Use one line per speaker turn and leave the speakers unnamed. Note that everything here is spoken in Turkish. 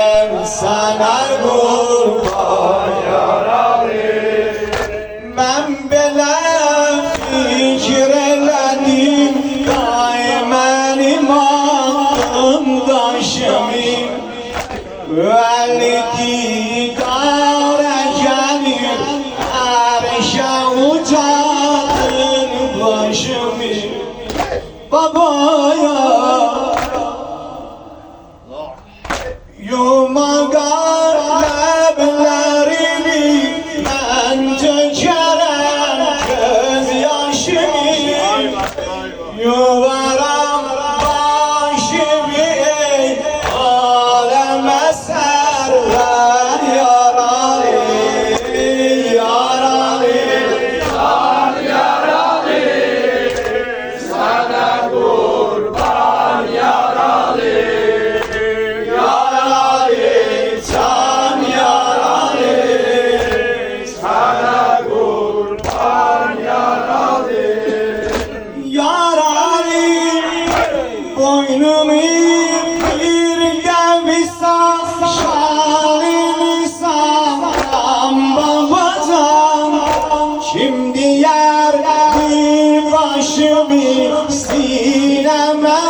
Sana kurban yaralı. Ben belə fikir elədim, daimən aklımdaşımı. Vəli-didara gəlir, ərşə ucadır başımı. Babaya yumagar ləblərini mən tökərəm göz yaşımı. Yuvaram başımı aləmə sərvər yaralı, yaralı, can yaralı, sana kurban yaralı. Boynumu bir gelmişsem, şalini sağlam babacan. Şimdi yer bir başımı sineme